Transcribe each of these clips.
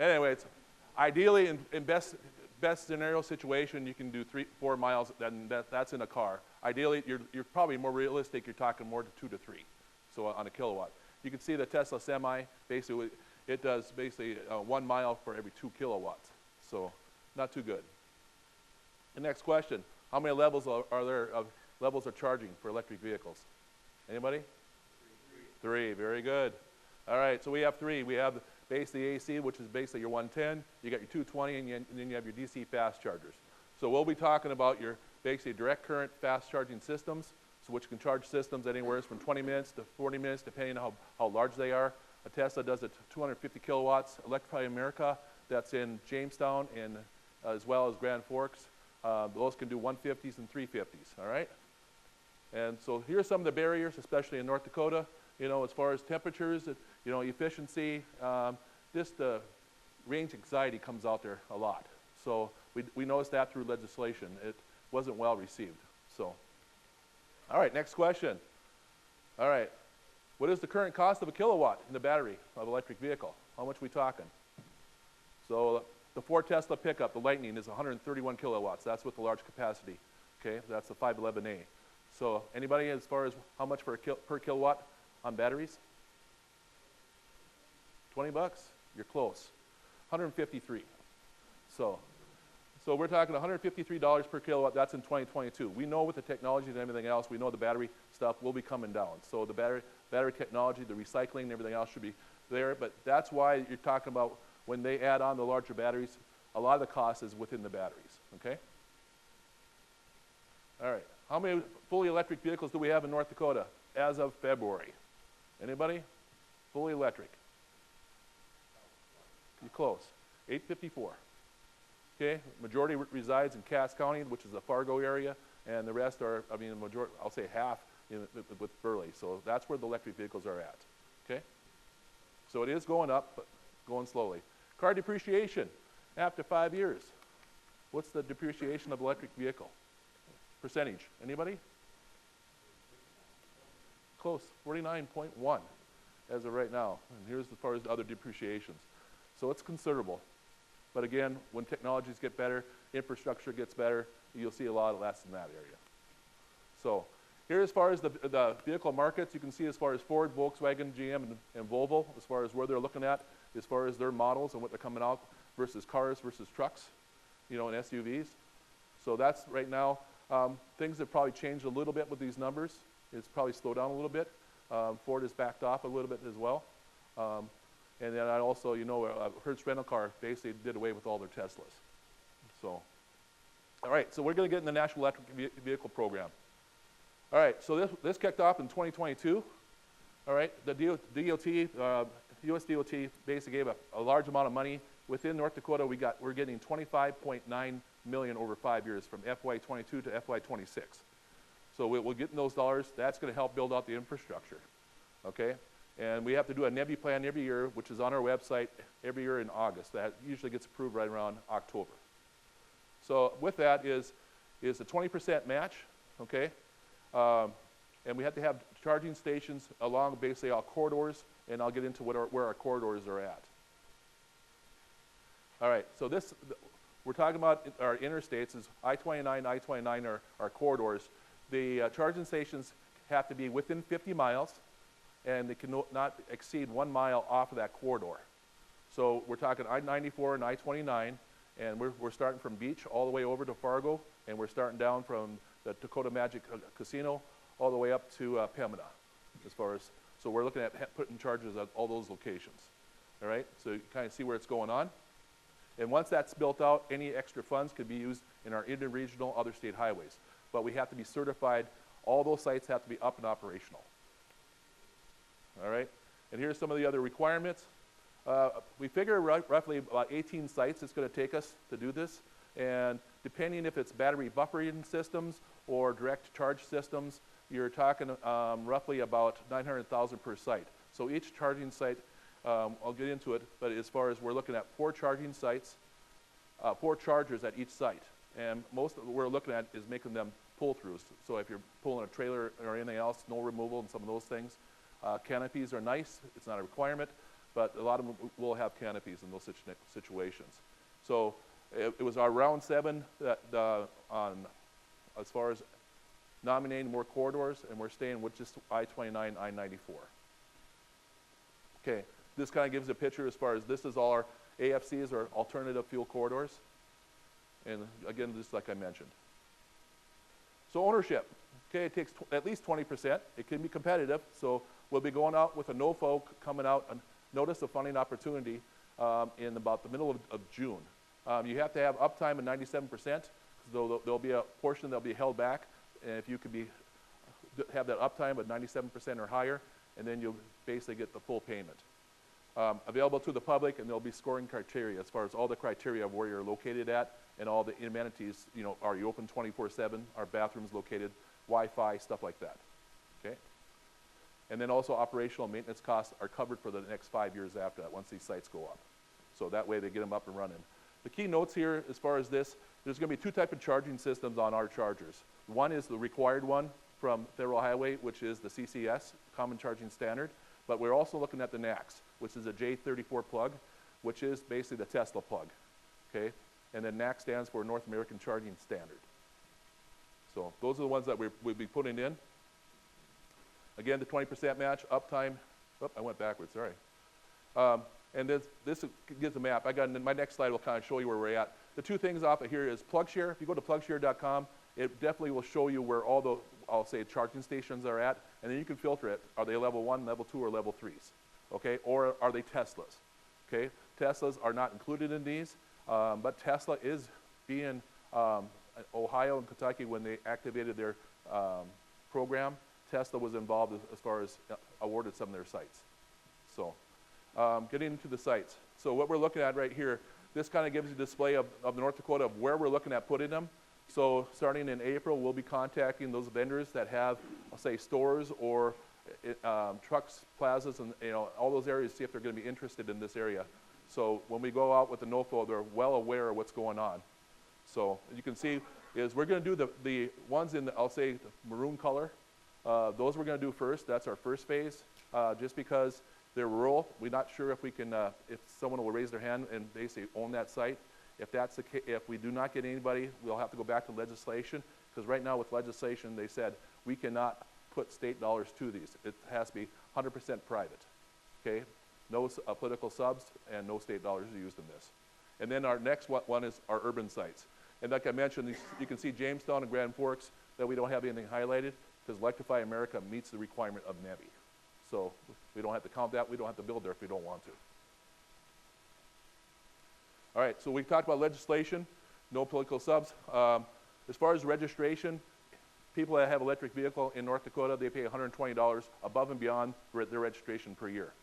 Anyway, it's ideally in best scenario situation, you can do 3-4 miles, then that's in a car. Ideally, you're probably more realistic, you're talking more to 2 to 3, so on a kilowatt. You can see the Tesla Semi, basically, it does basically 1 mile for every 2 kilowatts, so not too good. The next question, how many levels are there of levels of charging for electric vehicles? Anybody? 3, very good. All right, so we have 3. We have basically AC, which is basically your 110. You got your 220, and then you have your DC fast chargers. So we'll be talking about your basically direct current fast charging systems, so which can charge systems anywhere from 20 minutes to 40 minutes, depending on how large they are. A Tesla does it 250 kilowatts. Electrify America, that's in Jamestown and as well as Grand Forks. Those can do 150s and 350s, all right? And so here's some of the barriers, especially in North Dakota, as far as temperatures, efficiency, just range anxiety comes out there a lot. So we noticed that through legislation. It wasn't well received, so. All right, next question. All right, what is the current cost of a kilowatt in the battery of an electric vehicle? How much are we talking? So the Ford Tesla pickup, the Lightning, is 131 kilowatts. That's with the large capacity, okay? That's the 511A. So anybody as far as how much per kilowatt on batteries? 20 bucks? You're close. 153. So we're talking $153 per kilowatt. That's in 2022. We know with the technology and everything else, we know the battery stuff will be coming down. So the battery technology, the recycling, and everything else should be there. But that's why you're talking about when they add on the larger batteries, a lot of the cost is within the batteries, okay? All right, how many fully electric vehicles do we have in North Dakota as of February? Anybody? Fully electric? You're close, 854. Okay, majority resides in Cass County, which is the Fargo area, and the rest are, majority, I'll say half with Burley. So that's where the electric vehicles are at, okay? So it is going up, but going slowly. Car depreciation, after 5 years. What's the depreciation of electric vehicle? Percentage, anybody? Close, 49.1 as of right now. And here's as far as the other depreciations. So it's considerable. But again, when technologies get better, infrastructure gets better, you'll see a lot less in that area. So here as far as the vehicle markets, you can see as far as Ford, Volkswagen, GM, and Volvo, as far as where they're looking at, as far as their models and what they're coming out versus cars versus trucks, and SUVs. So that's right now. Things have probably changed a little bit with these numbers. It's probably slowed down a little bit. Ford has backed off a little bit as well. And then I also, Hertz Rental Car basically did away with all their Teslas. So, all right, so we're going to get in the National Electric Vehicle Program. All right, so this kicked off in 2022. All right, the DOT, US DOT basically gave a large amount of money. Within North Dakota, we're getting $25.9 million over 5 years from FY22 to FY26. So we'll get in those dollars. That's going to help build out the infrastructure, okay? And we have to do a NEVI plan every year, which is on our website every year in August. That usually gets approved right around October. So with that is a 20% match, okay? And we have to have charging stations along basically all corridors, and I'll get into where our corridors are at. All right, so we're talking about our interstates. Is I-29, I-29 are our corridors. The charging stations have to be within 50 miles, and they can not exceed 1 mile off of that corridor. So we're talking I-94 and I-29, and we're starting from Beach all the way over to Fargo, and we're starting down from the Dakota Magic Casino all the way up to Pembina, so we're looking at putting chargers at all those locations, all right? So you kind of see where it's going on. And once that's built out, any extra funds could be used in our interregional other state highways. But we have to be certified. All those sites have to be up and operational. All right, and here's some of the other requirements. We figure roughly about 18 sites it's going to take us to do this, and depending if it's battery buffering systems or direct charge systems, you're talking roughly about $900,000 per site. So each charging site, I'll get into it, but as far as we're looking at 4 charging sites, 4 chargers at each site, and most of what we're looking at is making them pull-throughs. So if you're pulling a trailer or anything else, snow removal and some of those things. Canopies are nice, it's not a requirement, but a lot of them will have canopies in those situations. So it was our round 7 that as far as nominating more corridors, and we're staying with just I-29, I-94. Okay, this kind of gives a picture as far as this is all our AFCs, or alternative fuel corridors. And again, just like I mentioned. So ownership, okay, it takes at least 20%. It can be competitive, so we'll be going out with a NOFO coming out, a notice of funding opportunity in about the middle of June. You have to have uptime of 97%, so there'll be a portion that'll be held back, and if you could have that uptime of 97% or higher, and then you'll basically get the full payment. Available to the public, and there'll be scoring criteria as far as all the criteria of where you're located at, and all the amenities, you know, are you open 24/7, are bathrooms located, Wi-Fi, stuff like that, okay? And then also operational maintenance costs are covered for the next 5 years after that, once these sites go up. So that way they get them up and running. The key notes here, as far as this, there's gonna be 2 types of charging systems on our chargers. One is the required one from Federal Highway, which is the CCS, Common Charging Standard, but we're also looking at the NACS, which is a J34 plug, which is basically the Tesla plug, okay? And then NACS stands for North American Charging Standard. So those are the ones that we'll be putting in. Again, the 20% match, uptime. Oh, I went backwards, sorry. And this gives a map. My next slide will kind of show you where we're at. The 2 things off of here is PlugShare. If you go to plugshare.com, it definitely will show you where all the, I'll say, charging stations are at, and then you can filter it. Are they level 1, level 2, or level 3s? Okay, or are they Teslas? Okay, Teslas are not included in these, but Tesla is being, Ohio and Kentucky, when they activated their program, Tesla was involved as far as awarded some of their sites. So, getting into the sites. So what we're looking at right here, this kind of gives you a display of North Dakota of where we're looking at putting them. So starting in April, we'll be contacting those vendors that have, I'll say, stores or trucks, plazas, and all those areas, see if they're going to be interested in this area. So when we go out with the NOFO, they're well aware of what's going on. So you can see is we're going to do the ones in the, I'll say, the maroon color. Those we're going to do first. That's our first phase, just because they're rural. We're not sure if we can, if someone will raise their hand and basically own that site. If that's the case, if we do not get anybody, we'll have to go back to legislation, because right now with legislation, they said we cannot put state dollars to these. It has to be 100% private, okay? No political subs and no state dollars are used in this. And then our next one is our urban sites. And like I mentioned, you can see Jamestown and Grand Forks that we don't have anything highlighted, because Electrify America meets the requirement of NEVI. So we don't have to count that, we don't have to build there if we don't want to. All right, so we talked about legislation, no political subs. As far as registration, people that have electric vehicle in North Dakota, they pay $120 above and beyond their registration per year.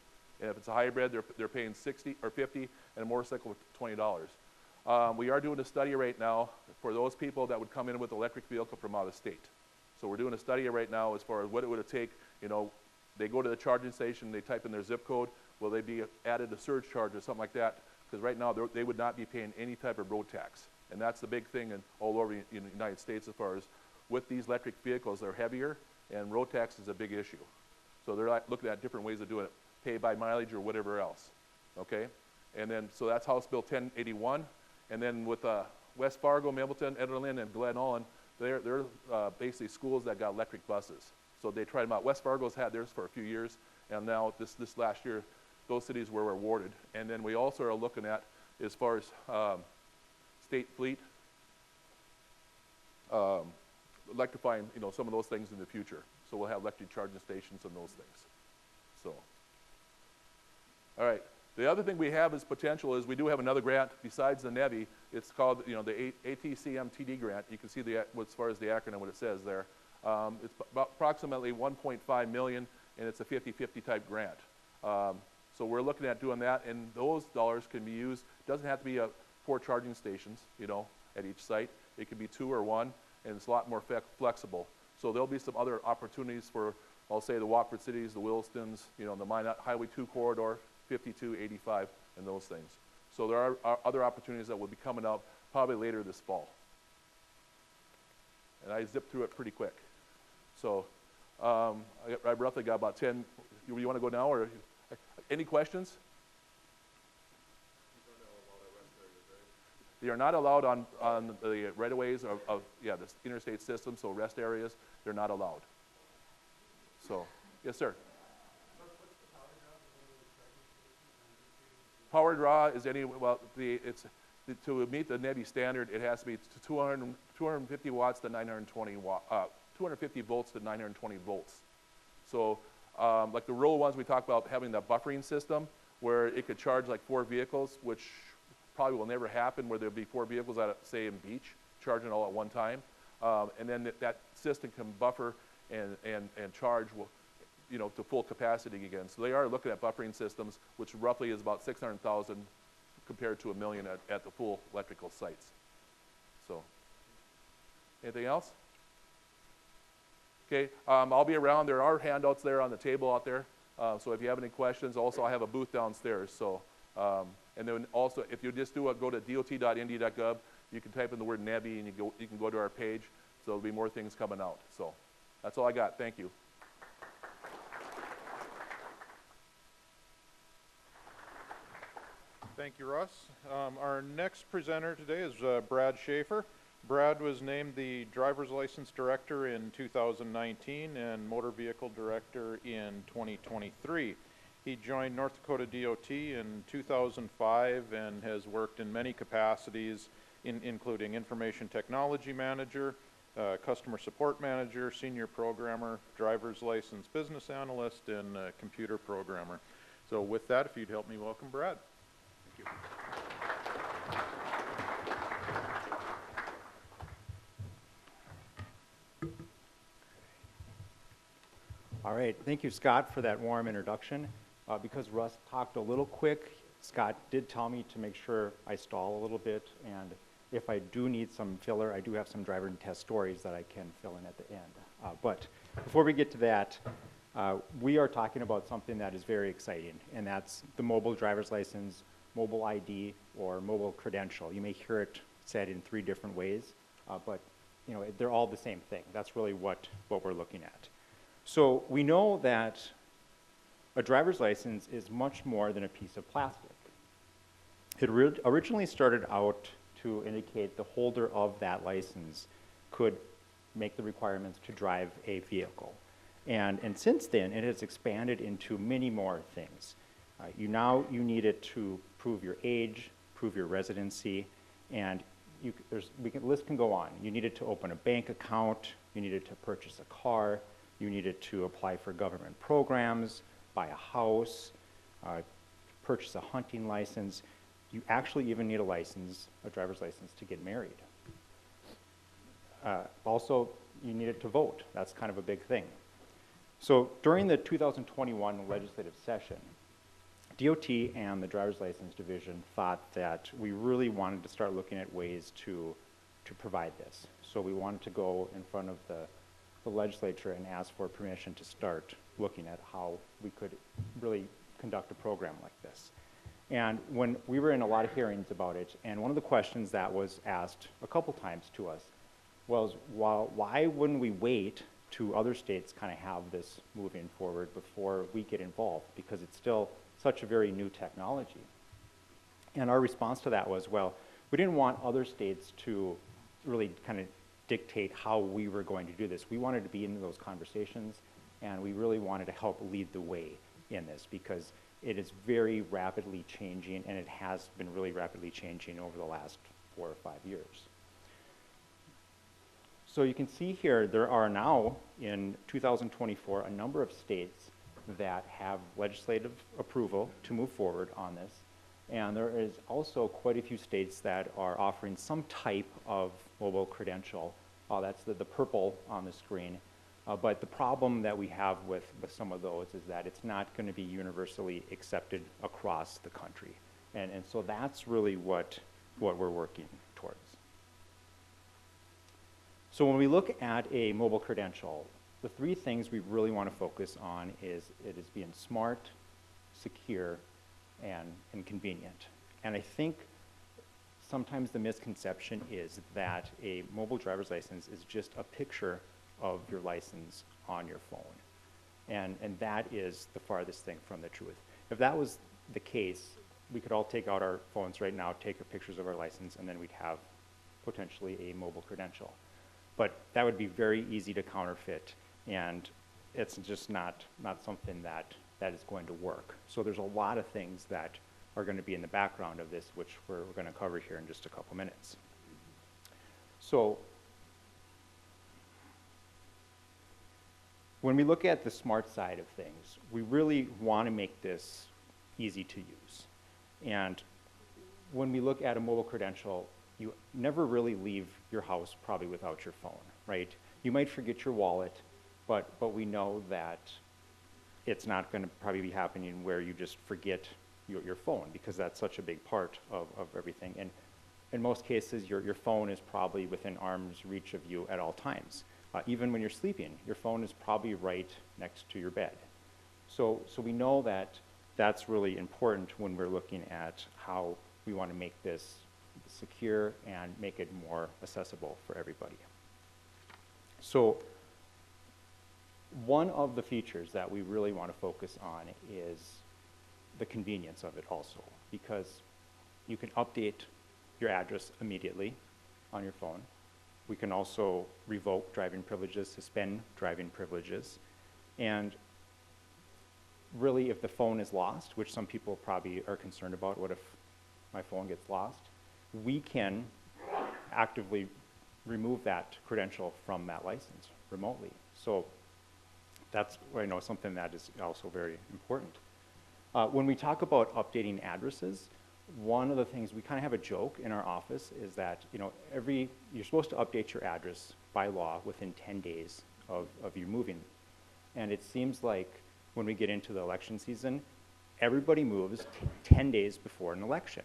And if it's a hybrid, they're paying $60 or $50, and a motorcycle $20. We are doing a study right now for those people that would come in with electric vehicle from out of state. So we're doing a study right now as far as what it would take. They go to the charging station, they type in their zip code. Will they be added a surge charge or something like that? Because right now they would not be paying any type of road tax. And that's the big thing all over the United States as far as with these electric vehicles, they're heavier, and road tax is a big issue. So they're looking at different ways of doing it, pay by mileage or whatever else, okay? And then, so that's House Bill 1081. And then with West Fargo, Milton, Ederlin, and Glen Ullin, they're basically schools that got electric buses. So they tried them out. West Fargo's had theirs for a few years, and now this last year, those cities were awarded. And then we also are looking at, as far as state fleet, electrifying, some of those things in the future. So we'll have electric charging stations and those things. So, all right. The other thing we have as potential is we do have another grant besides the NEVI. It's called, the ATCM-TD grant. You can see as far as the acronym, what it says there. It's about approximately $1.5 million, and it's a 50-50 type grant. So we're looking at doing that, and those dollars can be used. It doesn't have to be 4 charging stations, at each site. It could be 2 or 1, and it's a lot more flexible. So there'll be some other opportunities for, I'll say, the Watford cities, the Williston's, the Minot Highway 2 corridor, 52, 85, and those things. So there are other opportunities that will be coming up probably later this fall. And I zipped through it pretty quick. So I roughly got about 10. You want to go now, or any questions? They are not allowed on the right-of-ways of the interstate system, so rest areas, they're not allowed. So, yes, sir. Power draw is to meet the NEBI standard, it has to be 250 watts to 920 250 volts to 920 volts. So, like the rural ones, we talked about having that buffering system where it could charge like 4 vehicles, which probably will never happen, where there'll be 4 vehicles at, say, in Beach, charging all at one time. And then that system can buffer and charge, to full capacity again. So they are looking at buffering systems, which roughly is about 600,000 compared to $1 million at the full electrical sites. So, anything else? Okay, I'll be around. There are handouts there on the table out there. So if you have any questions, also I have a booth downstairs. So, and then also if you just go to dot.nd.gov, you can type in the word NEBI and you can go to our page. So there'll be more things coming out. So that's all I got. Thank you. Thank you, Russ. Our next presenter today is Brad Schaffer. Brad was named the driver's license director in 2019 and motor vehicle director in 2023. He joined North Dakota DOT in 2005 and has worked in many capacities, including information technology manager, customer support manager, senior programmer, driver's license business analyst, and computer programmer. So with that, if you'd help me welcome Brad. Thank you. All right, thank you, Scott, for that warm introduction. Because Russ talked a little quick, Scott did tell me to make sure I stall a little bit, and if I do need some filler, I do have some driver test stories that I can fill in at the end. But before we get to that, we are talking about something that is very exciting, and that's the mobile driver's license, mobile ID, or mobile credential. You may hear it said in 3 different ways, but they're all the same thing. That's really what we're looking at. So we know that a driver's license is much more than a piece of plastic. It originally started out to indicate the holder of that license could make the requirements to drive a vehicle. And since then, it has expanded into many more things. You need it to prove your age, prove your residency, and the list can go on. You need it to open a bank account, you need it to purchase a car, you need it to apply for government programs, buy a house, purchase a hunting license. You actually even need a driver's license to get married. Also, you need it to vote. That's kind of a big thing. So during the 2021 legislative session, DOT and the driver's license division thought that we really wanted to start looking at ways to provide this. So we wanted to go in front of the legislature and ask for permission to start looking at how we could really conduct a program like this. And when we were in a lot of hearings about it, and one of the questions that was asked a couple times to us was, well, why wouldn't we wait to other states kind of have this moving forward before we get involved? Because it's still such a very new technology. And our response to that was, well, we didn't want other states to really kind of dictate how we were going to do this. We wanted to be in those conversations, and we really wanted to help lead the way in this because it is very rapidly changing, and it has been really rapidly changing over the last 4 or 5 years. So you can see here, there are now, in 2024, a number of states that have legislative approval to move forward on this. And there is also quite a few states that are offering some type of mobile credential. That's the purple on the screen. But the problem that we have with some of those is that it's not going to be universally accepted across the country. And so that's really what we're working towards. So when we look at a mobile credential, the 3 things we really want to focus on is it is being smart, secure, and convenient. And I think sometimes the misconception is that a mobile driver's license is just a picture of your license on your phone. And that is the farthest thing from the truth. If that was the case, we could all take out our phones right now, take pictures of our license, and then we'd have potentially a mobile credential. But that would be very easy to counterfeit, and it's just not something that is going to work. So there's a lot of things that are going to be in the background of this, which we're going to cover here in just a couple minutes. So when we look at the smart side of things, we really want to make this easy to use. And when we look at a mobile credential, you never really leave your house probably without your phone, right? You might forget your wallet, but we know that it's not going to probably be happening where you just forget your phone, because that's such a big part of everything. And in most cases, your phone is probably within arm's reach of you at all times. Even when you're sleeping, your phone is probably right next to your bed. So we know that that's really important when we're looking at how we want to make this secure and make it more accessible for everybody. So one of the features that we really want to focus on is the convenience of it also, because you can update your address immediately on your phone. We can also revoke driving privileges, suspend driving privileges, and really if the phone is lost, which some people probably are concerned about, what if my phone gets lost? We can actively remove that credential from that license remotely. So that's, I know, something that is also very important. When we talk about updating addresses, one of the things, we kind of have a joke in our office is that, you're supposed to update your address by law within 10 days of you moving. And it seems like when we get into the election season, everybody moves 10 days before an election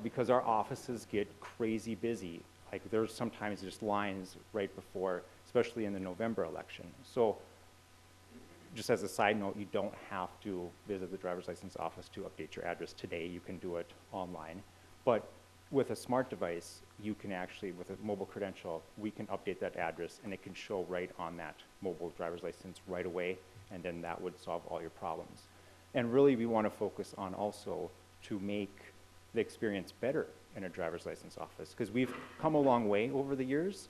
because our offices get crazy busy. Like there's sometimes just lines right before, especially in the November election. So just as a side note, you don't have to visit the driver's license office to update your address today. You can do it online. But with a smart device, you can actually, with a mobile credential, we can update that address and it can show right on that mobile driver's license right away, and then that would solve all your problems. And really, we want to focus on also to make the experience better in a driver's license office, because we've come a long way over the years.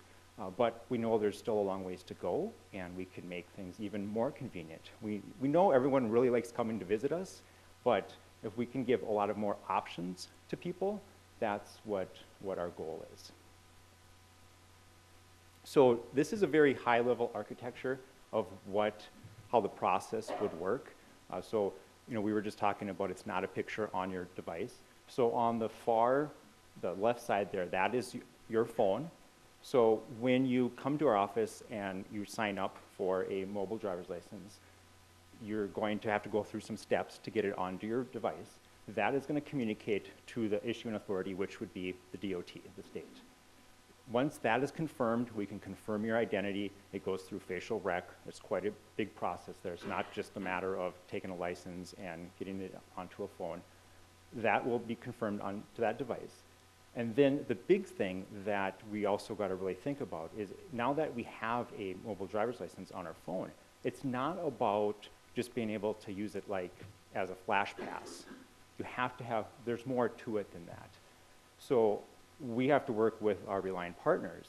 But we know there's still a long ways to go, and we can make things even more convenient. We know everyone really likes coming to visit us, but if we can give a lot of more options to people, that's what our goal is. So this is a very high-level architecture of how the process would work. So we were just talking about it's not a picture on your device. So on the left side there, that is your phone. So when you come to our office and you sign up for a mobile driver's license, you're going to have to go through some steps to get it onto your device. That is going to communicate to the issuing authority, which would be the DOT, the state. Once that is confirmed, we can confirm your identity. It goes through facial rec. It's quite a big process there. It's not just a matter of taking a license and getting it onto a phone. That will be confirmed onto that device. And then the big thing that we also got to really think about is now that we have a mobile driver's license on our phone, it's not about just being able to use it like as a flash pass. You have to have, there's more to it than that. So we have to work with our Reliant partners.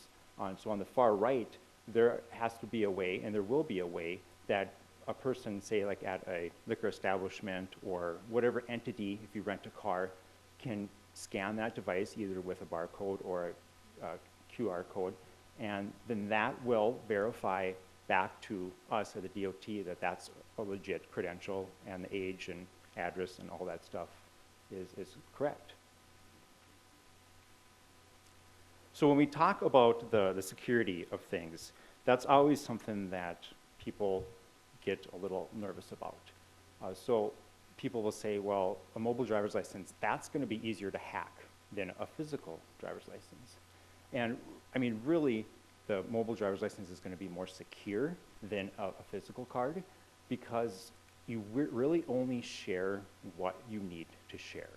So on the far right, there has to be a way, and there will be a way, that a person, say like at a liquor establishment or whatever entity, if you rent a car, can scan that device either with a barcode or a QR code, and then that will verify back to us at the DOT that that's a legit credential and the age and address and all that stuff is correct. So when we talk about the security of things, that's always something that people get a little nervous about. So people will say, well, a mobile driver's license, that's going to be easier to hack than a physical driver's license. And I mean, really, the mobile driver's license is going to be more secure than a physical card, because you really only share what you need to share.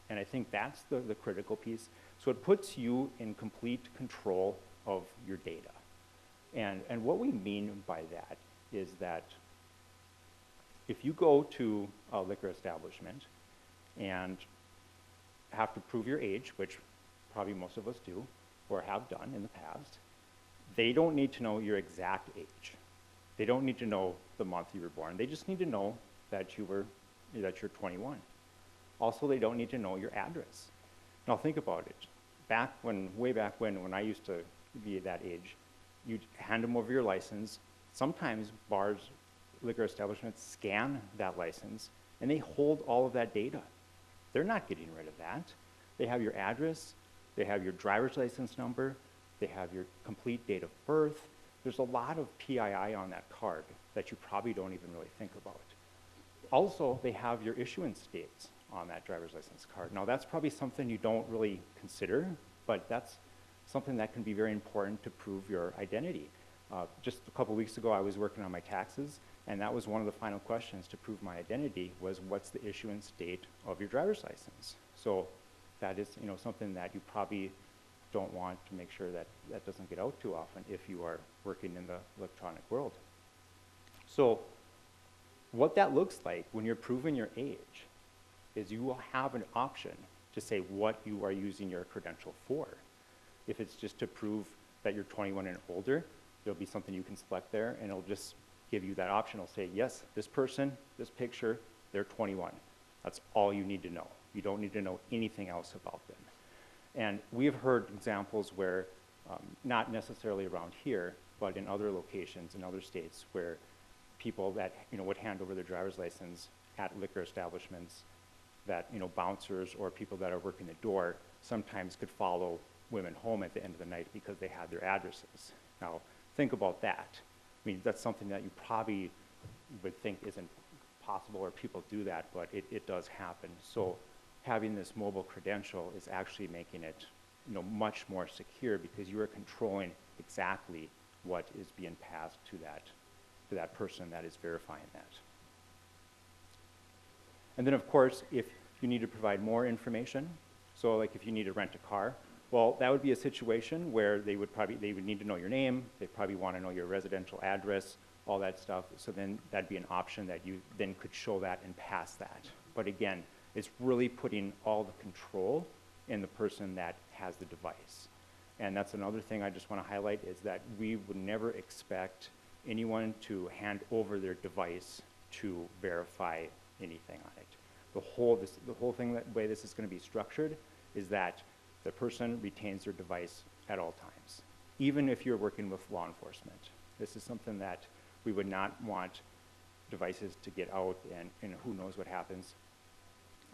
And I think that's the critical piece. So it puts you in complete control of your data. And what we mean by that is that if you go to a liquor establishment and have to prove your age, which probably most of us do or have done in the past. They don't need to know your exact age. They don't need to know the month you were born. They just need to know that you're 21. Also, they don't need to know your address. Now think about it. Way back when I used to be at that age, you'd hand them over your license. Sometimes bars, liquor establishments scan that license, and they hold all of that data. They're not getting rid of that. They have your address, they have your driver's license number, they have your complete date of birth. There's a lot of PII on that card that you probably don't even really think about. Also, they have your issuance dates on that driver's license card. Now, that's probably something you don't really consider, but that's something that can be very important to prove your identity. Just a couple weeks ago, I was working on my taxes, and that was one of the final questions to prove my identity was, what's the issuance date of your driver's license? So that is, something that you probably don't want to make sure that that doesn't get out too often if you are working in the electronic world. So what that looks like when you're proving your age is you will have an option to say what you are using your credential for. If it's just to prove that you're 21 and older, there'll be something you can select there, and it'll just give you that option. It'll say, yes, this person, this picture, they're 21. That's all you need to know. You don't need to know anything else about them. And we've heard examples where, not necessarily around here, but in other locations, in other states, where people that would hand over their driver's license at liquor establishments, that bouncers or people that are working the door sometimes could follow women home at the end of the night because they had their addresses. Now, think about that. I mean, that's something that you probably would think isn't possible, or people do that, but it does happen. So having this mobile credential is actually making it much more secure, because you are controlling exactly what is being passed to that person that is verifying that. And then, of course, if you need to provide more information, so like if you need to rent a car, well, that would be a situation where they would need to know your name, they probably want to know your residential address, all that stuff. So then that'd be an option that you then could show that and pass that. But again, it's really putting all the control in the person that has the device. And that's another thing I just want to highlight, is that we would never expect anyone to hand over their device to verify anything on it. The whole thing, that way this is going to be structured, is that the person retains their device at all times, even if you're working with law enforcement. This is something that we would not want devices to get out, and who knows what happens.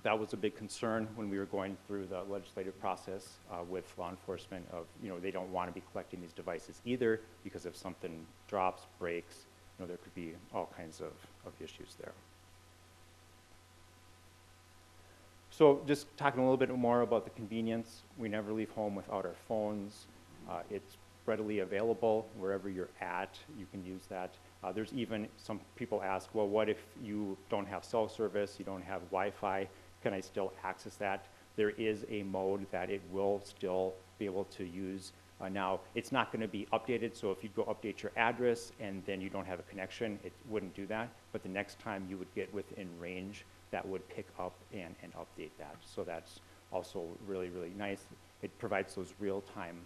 That was a big concern when we were going through the legislative process with law enforcement of, they don't want to be collecting these devices either, because if something drops, breaks, there could be all kinds of issues there. So just talking a little bit more about the convenience, we never leave home without our phones. It's readily available wherever you're at, you can use that. There's even some people ask, well, what if you don't have cell service, you don't have Wi-Fi, can I still access that? There is a mode that it will still be able to use. Now, it's not going to be updated, so if you go update your address and then you don't have a connection, it wouldn't do that. But the next time you would get within range, that would pick up and update that. So that's also really, really nice. It provides those real-time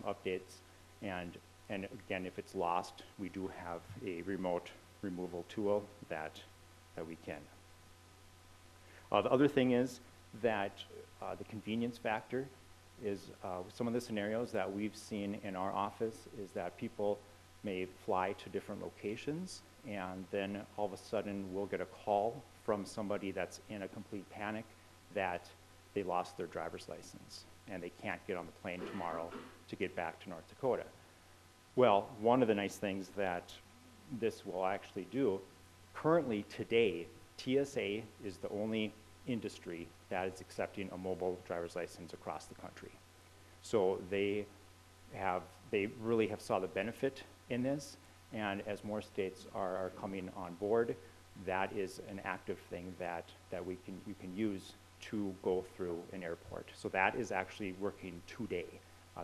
updates. And again, if it's lost, we do have a remote removal tool that we can. The other thing is that the convenience factor is some of the scenarios that we've seen in our office is that people may fly to different locations, and then all of a sudden we'll get a call from somebody that's in a complete panic that they lost their driver's license and they can't get on the plane tomorrow to get back to North Dakota. Well, one of the nice things that this will actually do, currently today, TSA is the only industry that is accepting a mobile driver's license across the country. So they really have saw the benefit in this, and as more states are coming on board, that is an active thing that you can use to go through an airport. So that is actually working today.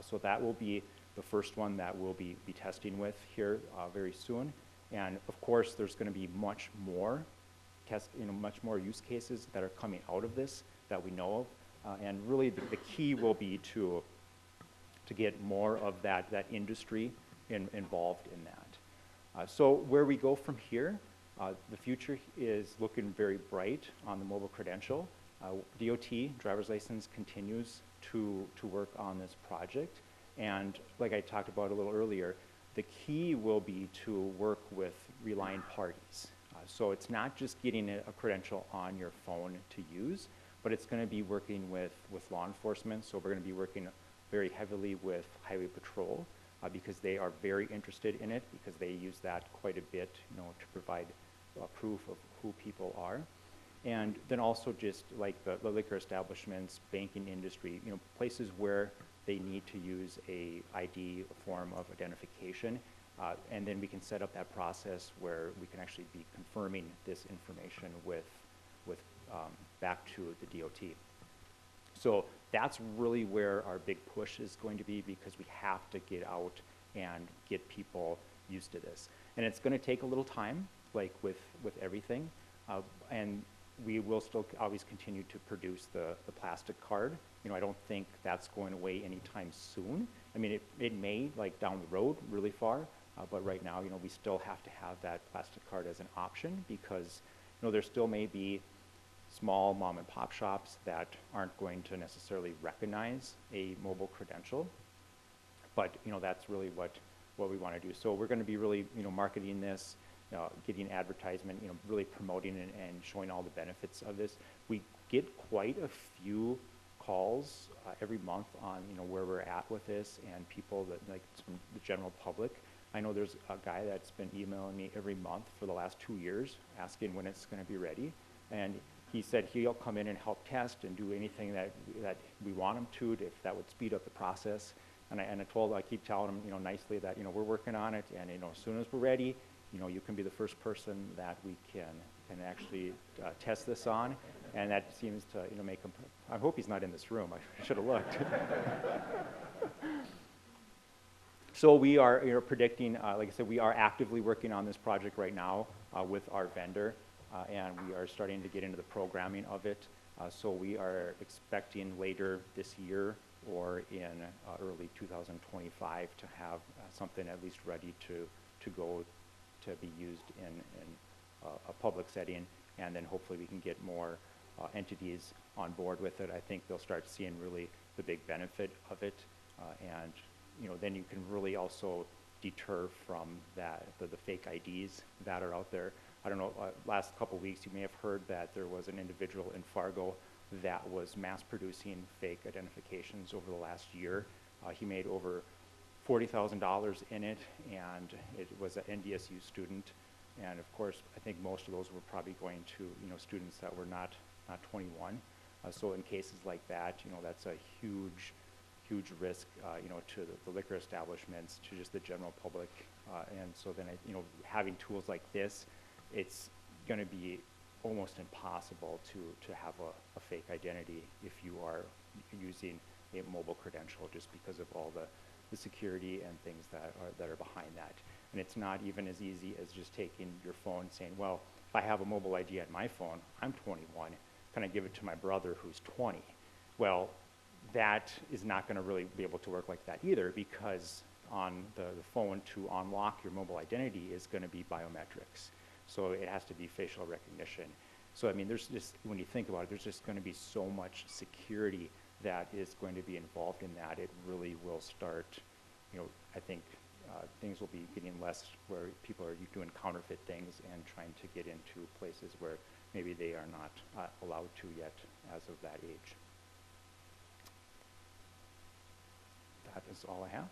So that will be the first one that we'll be testing with here very soon. And of course, there's going to be much more use cases that are coming out of this that we know And really the key will be to get more of that industry involved in that. So where we go from here, the future is looking very bright on the mobile credential. DOT, driver's license, continues to work on this project. And like I talked about a little earlier, the key will be to work with relying parties. So it's not just getting a credential on your phone to use, but it's going to be working with law enforcement. So we're going to be working very heavily with Highway Patrol because they are very interested in it, because they use that quite a bit, to provide proof of who people are. And then also just like the liquor establishments, banking industry, places where they need to use a ID, a form of identification, and then we can set up that process where we can actually be confirming this information with back to the DOT. So that's really where our big push is going to be, because we have to get out and get people used to this. And it's going to take a little time, like with everything, and we will still always continue to produce the plastic card. I don't think that's going away anytime soon. I mean, it may, like down the road really far, but right now, we still have to have that plastic card as an option, because there still may be small mom and pop shops that aren't going to necessarily recognize a mobile credential. But that's really what we want to do. So we're going to be really marketing this, getting advertisement, really promoting and showing all the benefits of this. We get quite a few calls every month on where we're at with this, and people that like from the general public. I know there's a guy that's been emailing me every month for the last 2 years asking when it's going to be ready, and he said he'll come in and help test and do anything that we want him to if that would speed up the process. And I keep telling him nicely that we're working on it, and as soon as we're ready, you can be the first person that we can actually test this on. And that seems to make him. I hope he's not in this room. I should have looked. So we are predicting, like I said, we are actively working on this project right now with our vendor, and we are starting to get into the programming of it. So we are expecting later this year or in early 2025 to have something at least ready to go to be used in a public setting, and then hopefully we can get more entities on board with it. I think they'll start seeing really the big benefit of it, and then you can really also deter from the fake IDs that are out there. I don't know, last couple weeks you may have heard that there was an individual in Fargo that was mass producing fake identifications over the last year. He made over $40,000 in it, and it was an NDSU student. And of course, I think most of those were probably going to students that were not 21. So in cases like that, that's a huge risk, to the liquor establishments, to just the general public. And so then, having tools like this, it's going to be almost impossible to have a fake identity if you are using a mobile credential, just because of all the security and things that are behind that. And it's not even as easy as just taking your phone and saying, well, if I have a mobile ID on my phone, I'm 21, can I give it to my brother who's 20? Well, that is not going to really be able to work like that either, because on the phone to unlock your mobile identity is going to be biometrics. So it has to be facial recognition. So I mean, there's just, when you think about it, there's just going to be so much security that is going to be involved in that. It really will start, I think things will be getting less where people are doing counterfeit things and trying to get into places where maybe they are not allowed to yet as of that age. That is all I have.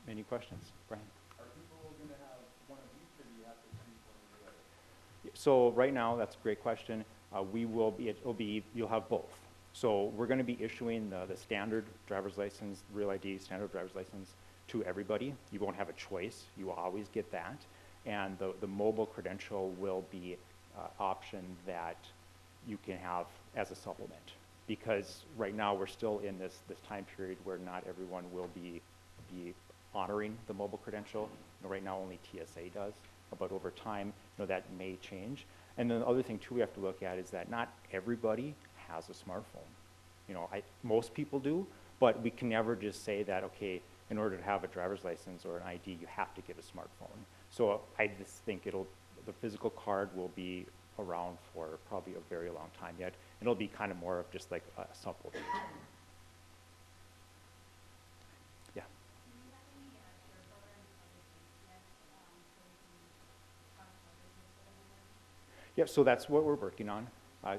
Any questions? Brian? Are people going to have one of each, or do you have to choose one or the other? So right now, that's a great question. You'll have both. So we're going to be issuing the standard driver's license, real ID, standard driver's license to everybody. You won't have a choice. You will always get that. And the mobile credential will be an option that you can have as a supplement. Because right now we're still in this time period where not everyone will be honoring the mobile credential. Right now only TSA does, but over time that may change. And then the other thing too we have to look at is that not everybody has a smartphone. You know, most people do, but we can never just say that, okay, in order to have a driver's license or an ID, you have to get a smartphone. So I just think the physical card will be around for probably a very long time yet. It'll be kind of more of just like a supplement. Yeah. Do you have any shareholder in other states yet, so we can talk about business with everyone? Yeah, so that's what we're working on.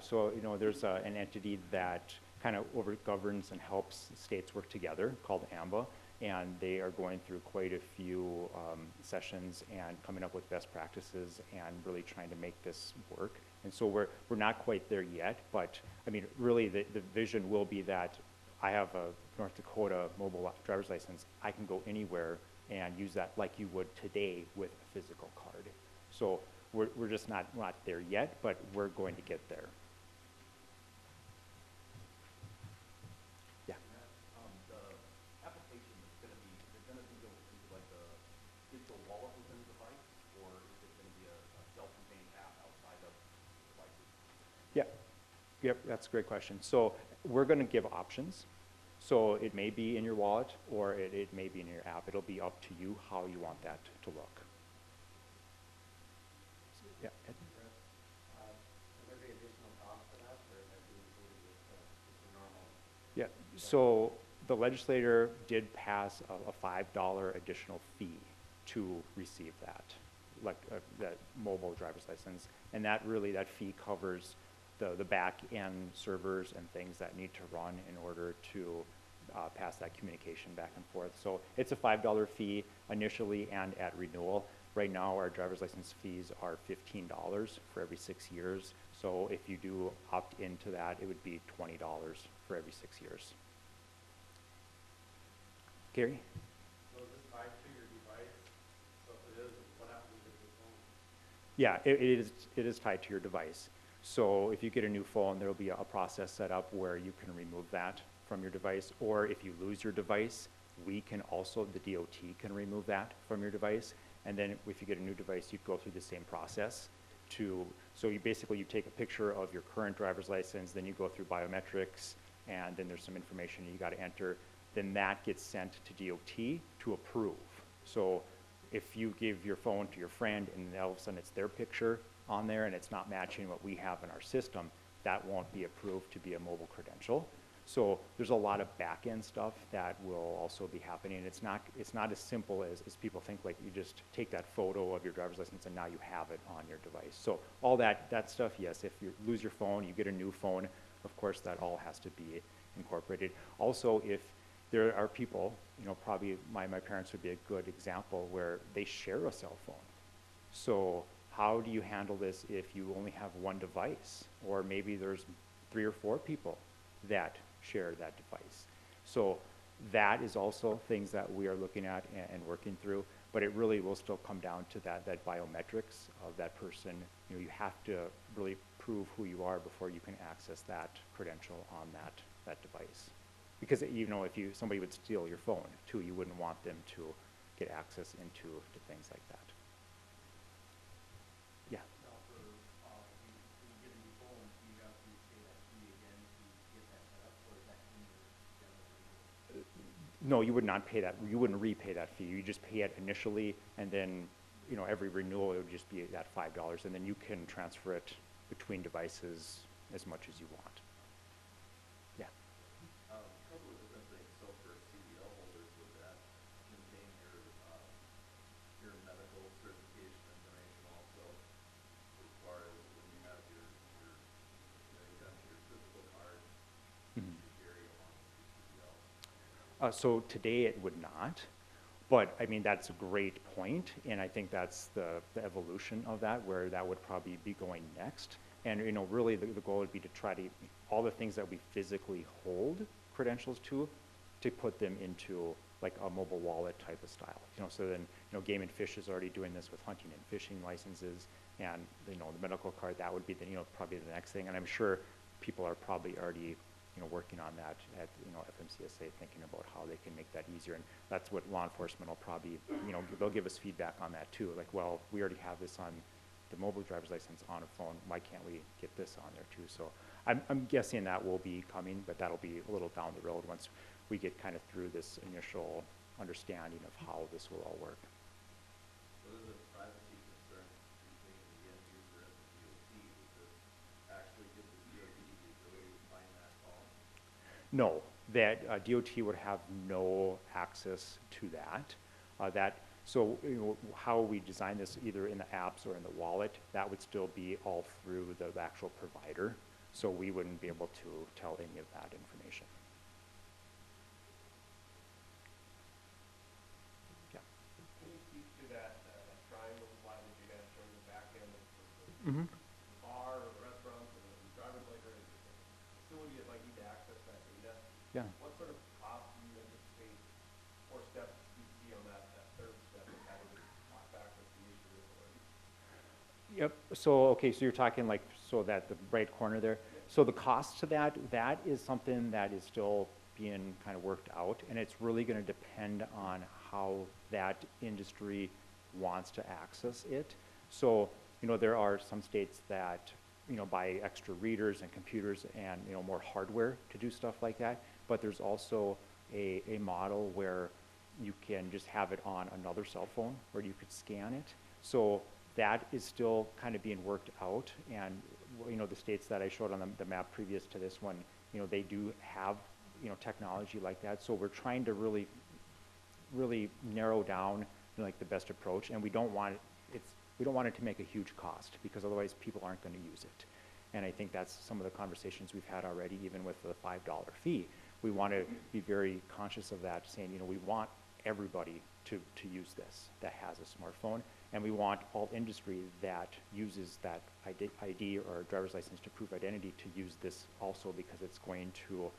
So, you know, there's an entity that kind of governs and helps states work together called AMBA, and they are going through quite a few sessions and coming up with best practices and really trying to make this work. And so we're not quite there yet, but I mean, really the vision will be that I have a North Dakota mobile driver's license. I can go anywhere and use that like you would today with a physical card. So we're just not there yet, but we're going to get there. Yeah. The application is going to be, is it going to be go into like a digital wallet within the device, or is it going to be a self-contained app outside of devices? Yeah. Yep, that's a great question. So we're going to give options. So it may be in your wallet or it may be in your app. It'll be up to you how you want that to look. So, yeah. Ed? Will there be additional cost for that, or is that being included with the normal? Yeah, so the legislator did pass a $5 additional fee to receive that, like that mobile driver's license. And that fee covers the back end servers and things that need to run in order to pass that communication back and forth. So it's a $5 fee initially and at renewal. Right now, our driver's license fees are $15 for every 6 years. So if you do opt into that, it would be $20 for every 6 years. Gary? So is this tied to your device? So if it is, what happens with your phone? Yeah, it is tied to your device. So if you get a new phone, there will be a process set up where you can remove that from your device. Or if you lose your device, we can also, the DOT can remove that from your device. And then if you get a new device, you'd go through the same process so you basically take a picture of your current driver's license, then you go through biometrics, and then there's some information you got to enter. Then that gets sent to DOT to approve. So if you give your phone to your friend and all of a sudden it's their picture on there and it's not matching what we have in our system, that won't be approved to be a mobile credential. So there's a lot of back-end stuff that will also be happening. It's not as simple as people think, like you just take that photo of your driver's license and now you have it on your device. So all that stuff, yes, if you lose your phone, you get a new phone, of course that all has to be incorporated. Also, if there are people, you know, probably my parents would be a good example where they share a cell phone. So how do you handle this if you only have one device? Or maybe there's 3 or 4 people that share that device. So that is also things that we are looking at and working through, but it really will still come down to that biometrics of that person. You know, you have to really prove who you are before you can access that credential on that device. Because, you know, if somebody would steal your phone too, you wouldn't want them to get access into things like that. Yeah. Now for, when you get a new phone, do you have to pay that fee again to get that set up, or is that in your general renewal? No, you would not pay that. You wouldn't repay that fee. You just pay it initially, and then, you know, every renewal it would just be that $5, and then you can transfer it between devices as much as you want. Yeah. A couple of different things. So for CDL holders, would that contain your medical certification information also, as far as when you have your you know, you got your physical card, Mhm. you carry along with your CDL? So today it would not, but I mean, that's a great point, and I think that's the evolution of that, where that would probably be going next. And, you know, really the goal would be to try to, all the things that we physically hold credentials to put them into like a mobile wallet type of style. You know, so then, you know, Game and Fish is already doing this with hunting and fishing licenses, and, you know, the medical card, that would be the, you know, probably the next thing. And I'm sure people are probably already, you know, working on that at, you know, FMCSA, thinking about how they can make that easier. And that's what law enforcement will probably, you know, they'll give us feedback on that too. Like, well, we already have this on the mobile driver's license on a phone. Why can't we get this on there too? So I'm guessing that will be coming, but that'll be a little down the road once we get kind of through this initial understanding of how this will all work. So there's a privacy concern between the end user and the DOT. Does this actually give the DOT the ability to find that phone? No, that DOT would have no access to that. So you know, how we design this either in the apps or in the wallet, that would still be all through the actual provider. So we wouldn't be able to tell any of that information. Yeah. Can you speak to that triangle slide that you had showing the back end of the Mm-hmm. bar or the restaurant or the driver's license or the facility that might need to access that data? Yeah. What sort of cost do you anticipate or steps do you see on that third step of having to talk back with the user or? Yep, so, okay, so you're talking like, so that the right corner there. So the cost to that is something that is still being kind of worked out, and it's really gonna depend on how that industry wants to access it. So, you know, there are some states that, you know, buy extra readers and computers and, you know, more hardware to do stuff like that, but there's also a model where you can just have it on another cell phone where you could scan it. So that is still kind of being worked out, and you know, the states that I showed on the map previous to this one, you know, they do have, you know, technology like that. So we're trying to really narrow down, you know, like the best approach, and we don't want it to make a huge cost, because otherwise people aren't going to use it. And I think that's some of the conversations we've had already, even with the $5 fee. We want to be very conscious of that, saying, you know, we want everybody to use this that has a smartphone, and we want all industry that uses that ID or driver's license to prove identity to use this also, because it's going to,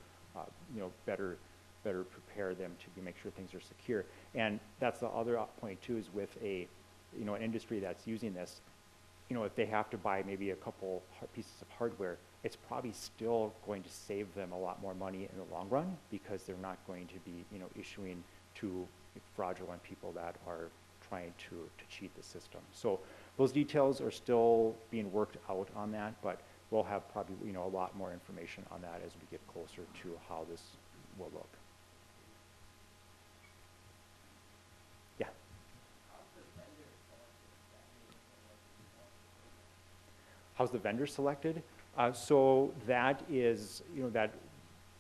you know, better prepare them to make sure things are secure. And that's the other point too, is with an industry that's using this, you know, if they have to buy maybe a couple pieces of hardware, it's probably still going to save them a lot more money in the long run, because they're not going to be, you know, issuing to fraudulent people that are trying to cheat the system. So those details are still being worked out on that, but we'll have probably, you know, a lot more information on that as we get closer to how this will look. Yeah. How's the vendor selected? So that is, you know, that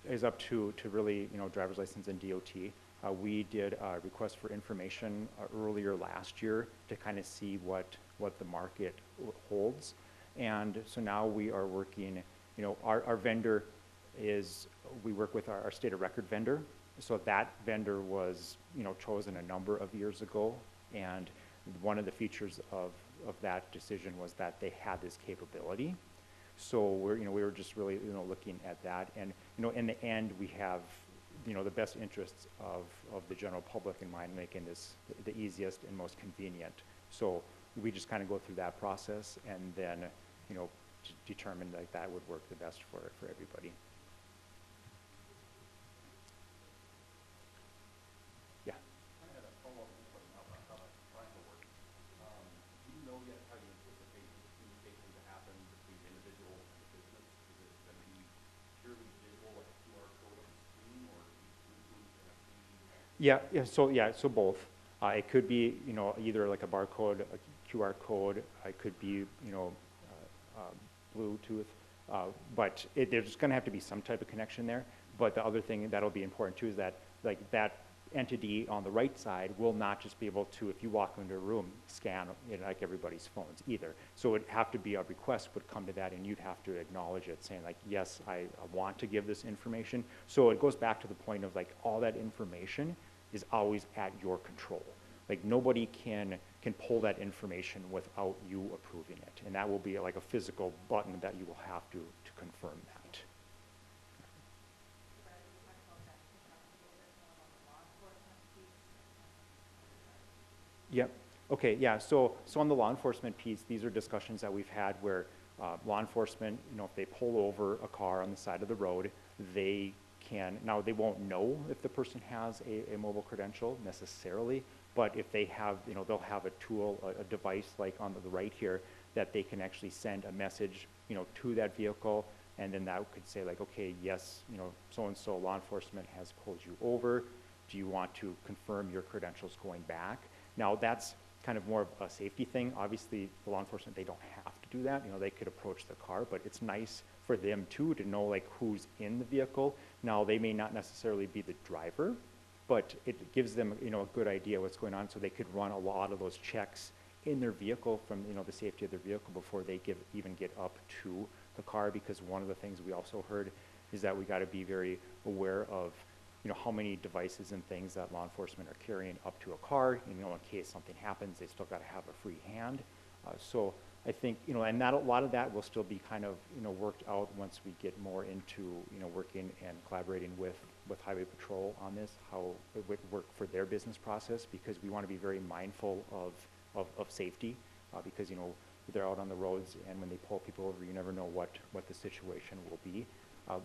is up to really, you know, driver's license and DOT. We did a request for information earlier last year to kind of see what the market holds. And so now we are working, you know, our vendor is, we work with our state of record vendor. So that vendor was, you know, chosen a number of years ago. And one of the features of that decision was that they had this capability. So we were just really, you know, looking at that. And, you know, in the end, we have, you know, the best interests of the general public in mind, making this the easiest and most convenient. So we just kind of go through that process, and then, you know, determine like that would work the best for everybody. Yeah. I had a follow-up question about how that triangle works. Do you know yet how you anticipate the communication to happen between the individual and the business? Is it going to be purely visual, like a QR code on the screen, or So both. It could be, you know, either like a barcode, a QR code. It could be, you know, Bluetooth. But there's going to have to be some type of connection there. But the other thing that'll be important too is that, like, that entity on the right side will not just be able to, if you walk into a room, scan, you know, like everybody's phones either. So it'd have to be, a request would come to that, and you'd have to acknowledge it, saying like, yes, I want to give this information. So it goes back to the point of, like, all that information is always at your control. Like, nobody can pull that information without you approving it. And that will be like a physical button that you will have to confirm that. Yep. Okay. Yeah. So on the law enforcement piece, these are discussions that we've had where law enforcement, you know, if they pull over a car on the side of the road, they can, now they won't know if the person has a mobile credential necessarily, but if they have, you know, they'll have a tool, a device like on the right here, that they can actually send a message, you know, to that vehicle and then that could say like, okay, yes, you know, so-and-so law enforcement has pulled you over. Do you want to confirm your credentials going back? Now that's kind of more of a safety thing. Obviously, the law enforcement, they don't have to do that. You know, they could approach the car, but it's nice for them too to know like who's in the vehicle. Now they may not necessarily be the driver, but it gives them, you know, a good idea what's going on, so they could run a lot of those checks in their vehicle from, you know, the safety of their vehicle before they even get up to the car. Because one of the things we also heard is that we got to be very aware of, you know, how many devices and things that law enforcement are carrying up to a car. You know, in case something happens, they still got to have a free hand. So I think, you know, and that a lot of that will still be kind of, you know, worked out once we get more into, you know, working and collaborating with Highway Patrol on this, how it would work for their business process, because we want to be very mindful of safety, because, you know, they're out on the roads, and when they pull people over, you never know what the situation will be. But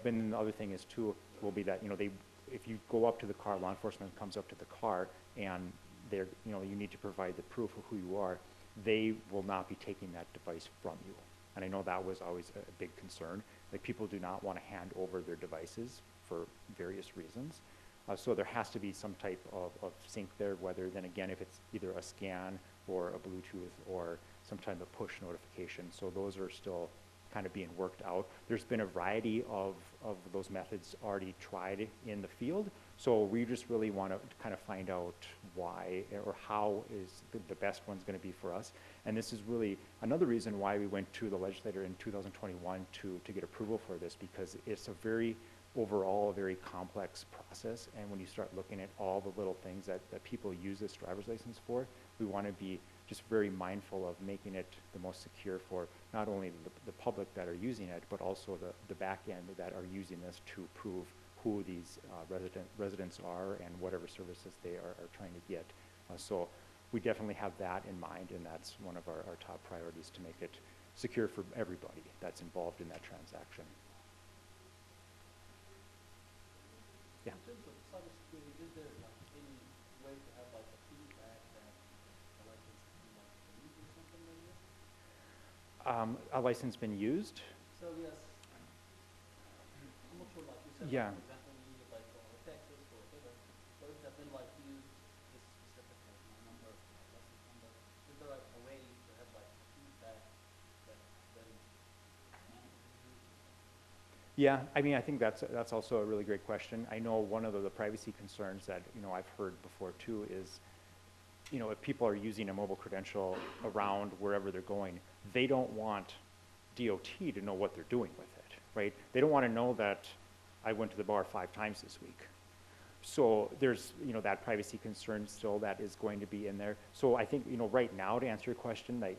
then the other thing is too, will be that, you know, if you go up to the car, law enforcement comes up to the car, and they're, you know, you need to provide the proof of who you are, they will not be taking that device from you. And I know that was always a big concern. Like, people do not want to hand over their devices for various reasons. So there has to be some type of sync there, whether then again, if it's either a scan or a Bluetooth or some type of push notification. So those are still kind of being worked out. There's been a variety of those methods already tried in the field. So we just really want to kind of find out why or how is the best one's going to be for us. And this is really another reason why we went to the legislator in 2021 to get approval for this, because it's overall a very complex process. And when you start looking at all the little things that people use this driver's license for, we want to be just very mindful of making it the most secure for not only the public that are using it, but also the back end that are using this to prove who these residents are and whatever services they are trying to get. So we definitely have that in mind, and that's one of our top priorities, to make it secure for everybody that's involved in that transaction. Yeah. In terms of cybersecurity, is there like any way to have like a feedback that a license has been like used or something like this? A license been used? So yes, I'm not sure, like you said, Yeah. like, for example, you use like for Texas or whatever, so if they've been like used this specific like my number, my license number, is there like a way to have like feedback that then Yeah, I mean, I think that's also a really great question. I know one of the privacy concerns that, you know, I've heard before too is, you know, if people are using a mobile credential around wherever they're going, they don't want DOT to know what they're doing with it, right? They don't want to know that I went to the bar 5 times this week. So there's, you know, that privacy concern still that is going to be in there. So I think, you know, right now, to answer your question, like,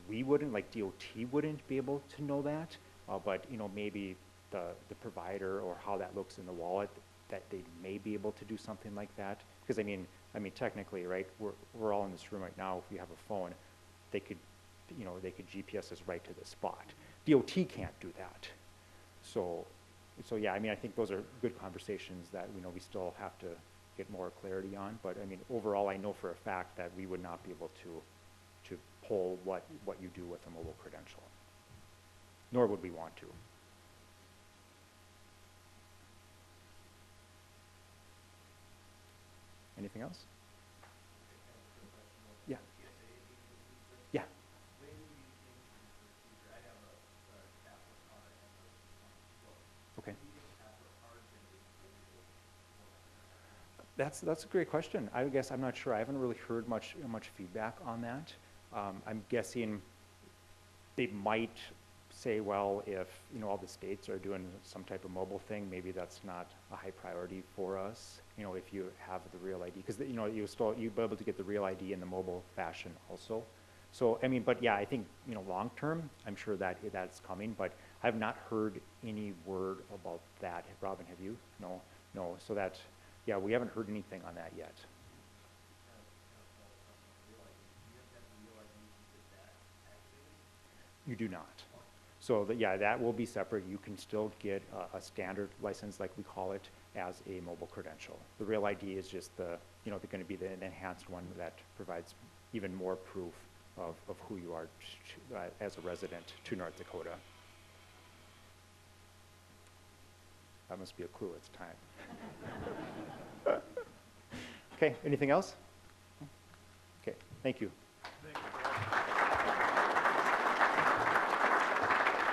we wouldn't, like DOT wouldn't be able to know that, but, you know, maybe the provider or how that looks in the wallet, that they may be able to do something like that. Because I mean technically, right, we're all in this room right now. If we have a phone, they could, you know, they could GPS us right to the spot. DOT can't do that. So yeah, I mean, I think those are good conversations that, you know, we still have to get more clarity on. But I mean, overall, I know for a fact that we would not be able to pull what you do with a mobile credential, nor would we want to. Anything else? Yeah. Yeah. When do you think is the procedure? I have a Schaffer car and a Buchholz. Okay. When do you think Schaffer cars going to be eligible for that? That's a great question. I guess I'm not sure. I haven't really heard much feedback on that. I'm guessing they might say, well, if, you know, all the states are doing some type of mobile thing, maybe that's not a high priority for us. You know, if you have the real ID, because, you know, you'll be able to get the real ID in the mobile fashion also. So I mean, but yeah, I think, you know, long term, I'm sure that's coming, but I have not heard any word about that. Robin, have you? No. So that, yeah, we haven't heard anything on that yet. You do not. So yeah, that will be separate. You can still get a standard license, like we call it, as a mobile credential. The real ID is just the, you know, they're going to be the enhanced one that provides even more proof of who you are as a resident to North Dakota. That must be a clue, it's time. Okay, anything else? Okay, thank you.